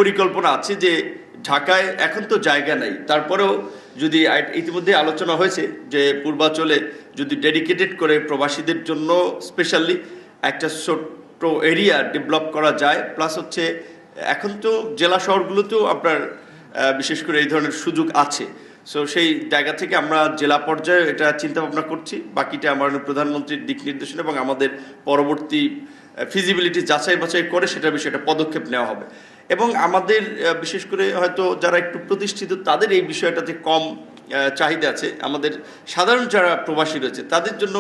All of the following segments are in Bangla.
পরিকল্পনা আছে যে ঢাকায় এখন তো জায়গা নাই, তারপরেও যদি ইতিমধ্যে আলোচনা হয়েছে যে পূর্বাঞ্চলে যদি ডেডিকেটেড করে প্রবাসীদের জন্য স্পেশালি একটা ছোট্ট এরিয়া ডেভেলপ করা যায়, প্লাস হচ্ছে এখন তো জেলা শহরগুলোতেও আপনার বিশেষ করে এই ধরনের সুযোগ আছে। সো সেই জায়গা থেকে আমরা জেলা পর্যায়ে এটা চিন্তা ভাবনা করছি। বাকিটা আমার প্রধানমন্ত্রীর দিক নির্দেশনা এবং আমাদের পরবর্তী ফিজিবিলিটি যাচাই বাছাই করে সেটার বিষয়ে একটা পদক্ষেপ নেওয়া হবে। এবং আমাদের বিশেষ করে হয়তো যারা একটু প্রতিষ্ঠিত তাদের এই বিষয়টাতে কম চাহিদা আছে। আমাদের সাধারণ যারা প্রবাসী রয়েছে তাদের জন্য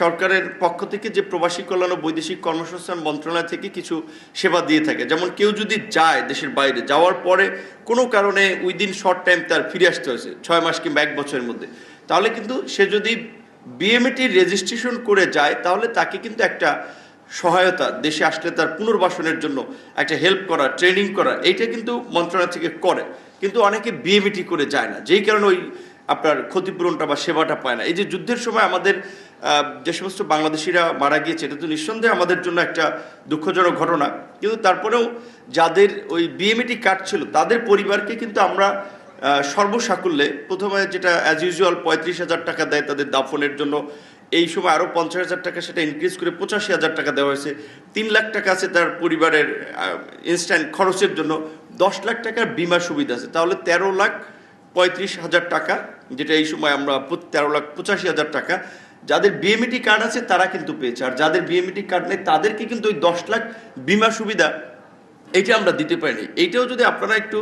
সরকারের পক্ষ থেকে যে প্রবাসী কল্যাণ ও বৈদেশিক কর্মসংস্থান মন্ত্রণালয় থেকে কিছু সেবা দিয়ে থাকে। যেমন কেউ যদি যায় দেশের বাইরে, যাওয়ার পরে কোনো কারণে উইদিন শর্ট টাইম তার ফিরে আসতে হয়েছে 6 মাস কিংবা 1 বছরের মধ্যে, তাহলে কিন্তু সে যদি বিএমএটির রেজিস্ট্রেশন করে যায় তাহলে তাকে কিন্তু একটা সহায়তা, দেশে আসলে তার পুনর্বাসনের জন্য একটা হেল্প করা, ট্রেনিং করা, এইটা কিন্তু মন্ত্রণালয় থেকে করে। কিন্তু অনেকে বিএমইটি করে যায় না, যেই কারণে ওই আপনার ক্ষতিপূরণটা বা সেবাটা পায় না। এই যে যুদ্ধের সময় আমাদের যে সমস্ত বাংলাদেশিরা মারা গিয়েছে, এটা তো নিঃসন্দেহে আমাদের জন্য একটা দুঃখজনক ঘটনা। কিন্তু তারপরেও যাদের ওই বিএমইটি কার্ড ছিল তাদের পরিবারকে কিন্তু আমরা সর্বসাকুল্যে প্রথমে যেটা অ্যাজ ইউজুয়াল 35,000 টাকা দেয় তাদের দাফনের জন্য, এই সময় আরও 50,000 টাকা সেটা ইনক্রিজ করে 85,000 টাকা দেওয়া হয়েছে। 3 লাখ টাকা আছে তার পরিবারের ইনস্ট্যান্ট খরচের জন্য, 10 লাখ টাকার বিমা সুবিধা আছে। তাহলে 13,35,000 টাকা, যেটা এই সময় আমরা 13,85,000 টাকা যাদের বিএমইটি কার্ড আছে তারা কিন্তু পেয়েছে। আর যাদের বিএমইটি কার্ড নেই তাদেরকে কিন্তু ওই 10 লাখ বিমা সুবিধা এইটা আমরা দিতে পারিনি। এইটাও যদি আপনারা একটু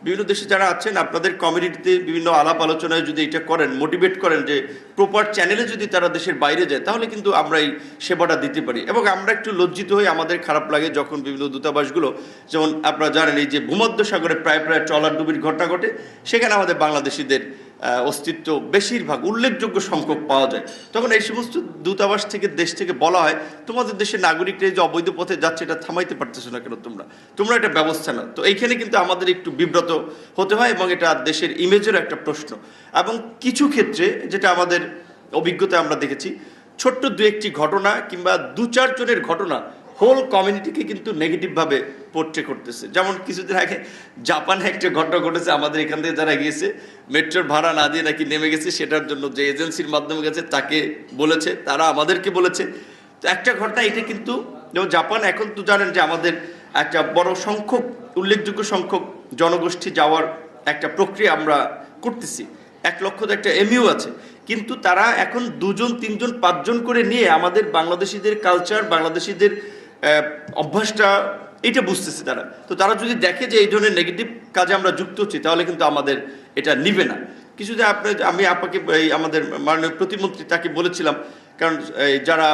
বিভিন্ন দেশে যারা আছেন আপনাদের কমিউনিটিতে বিভিন্ন আলাপ আলোচনায় যদি এটা করেন, মোটিভেট করেন যে প্রপার চ্যানেলে যদি তারা দেশের বাইরে যায় তাহলে কিন্তু আমরা এই সেবাটা দিতে পারি। এবং আমরা একটু লজ্জিত হই, আমাদের খারাপ লাগে যখন বিভিন্ন দূতাবাসগুলো, যেমন আপনারা জানেন এই যে ভূমধ্যসাগরে প্রায় ট্রলার ডুবির ঘটনা ঘটে, সেখানে আমাদের বাংলাদেশিদের অস্তিত্ব বেশিরভাগ উল্লেখযোগ্য সংখ্যক পাওয়া যায়। তখন এই সমস্ত দূতাবাস থেকে দেশ থেকে বলা হয় তোমাদের দেশের নাগরিকরা যে অবৈধ পথে যাচ্ছে এটা থামাইতে পারতেছো না কেন, তোমরা এটা ব্যবস্থা নাও। তো এইখানে কিন্তু আমাদের একটু বিব্রত হতে হয় এবং এটা দেশের ইমেজের একটা প্রশ্ন। এবং কিছু ক্ষেত্রে যেটা আমাদের অভিজ্ঞতায় আমরা দেখেছি, ছোট্ট 2-1টি ঘটনা কিংবা 2-4 জনের ঘটনা হোল কমিউনিটিকে কিন্তু নেগেটিভভাবে পোর্ট্রে করতেছে। যেমন কিছুদিন আগে জাপানে একটা ঘটনা ঘটেছে, আমাদের এখান থেকে যারা গিয়েছে মেট্রোর ভাড়া না দিয়ে নাকি নেমে গেছে, সেটার জন্য যে এজেন্সির মাধ্যমে গেছে তাকে বলেছে, তারা আমাদেরকে বলেছে। তো একটা ঘটনা এটা কিন্তু, যেমন জাপান এখন তো জানেন যে আমাদের একটা বড় সংখ্যক, উল্লেখযোগ্য সংখ্যক জনগোষ্ঠী যাওয়ার একটা প্রক্রিয়া আমরা করতেছি, 1 লক্ষ একটা এমইউ আছে। কিন্তু তারা এখন 2জন 3জন 5জন করে নিয়ে আমাদের বাংলাদেশিদের কালচার, বাংলাদেশিদের অভ্যাসটা এটা বুঝতেছে তারা। তো তারা যদি দেখে যে এই ধরনের নেগেটিভ কাজে আমরা যুক্ত হচ্ছি তাহলে কিন্তু আমাদের এটা নিবে না। কিছুদিন আমি আপনাকে আমাদের মাননীয় প্রতিমন্ত্রী তাকে বলেছিলাম, কারণ যারা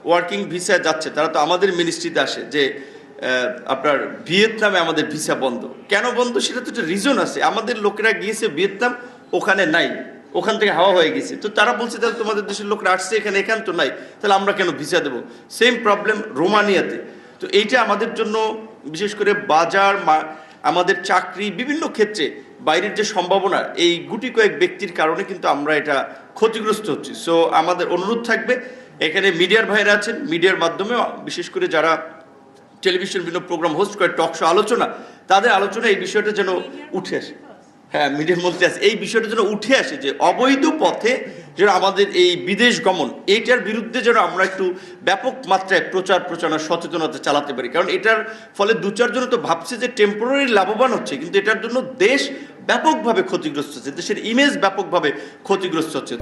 ওয়ার্কিং ভিসায় যাচ্ছে তারা তো আমাদের মিনিস্ট্রিতে আসে যে আপনার ভিয়েতনামে আমাদের ভিসা বন্ধ। কেন বন্ধ সেটা তো একটা রিজন আছে। আমাদের লোকেরা গিয়েছে ভিয়েতনাম, ওখানে নাই, ওখান থেকে হাওয়া হয়ে গেছে। তো তারা বলছে তাহলে তোমাদের দেশের লোকরা আসছে এখান তো নাই, তাহলে আমরা কেন ভিসা দেবো? সেম প্রবলেম রোমানিয়াতে। তো এইটা আমাদের জন্য বিশেষ করে বাজার, আমাদের চাকরি, বিভিন্ন ক্ষেত্রে বাইরের যে সম্ভাবনা, এই গুটি কয়েক ব্যক্তির কারণে কিন্তু আমরা এটা ক্ষতিগ্রস্ত হচ্ছি। সো আমাদের অনুরোধ থাকবে, এখানে মিডিয়ার ভাইরা আছেন, মিডিয়ার মাধ্যমে বিশেষ করে যারা টেলিভিশন বিভিন্ন প্রোগ্রাম হোস্ট করে, টক শো আলোচনা, তাদের আলোচনা এই বিষয়টা যেন উঠে আসে। হ্যাঁ, মিডিয়ার মধ্যে আছে, এই বিষয়টা যেন উঠে আসে যে অবৈধ পথে যেন আমাদের এই বিদেশ গমন, এইটার বিরুদ্ধে যেন আমরা একটু ব্যাপক মাত্রায় প্রচারণা সচেতনতা চালাতে পারি। কারণ এটার ফলে 2-4 জন তো ভাবছে যে টেম্পোরারি লাভবান হচ্ছে, কিন্তু এটার জন্য দেশ ব্যাপকভাবে ক্ষতিগ্রস্ত হচ্ছে, দেশের ইমেজ ব্যাপকভাবে ক্ষতিগ্রস্ত হচ্ছে।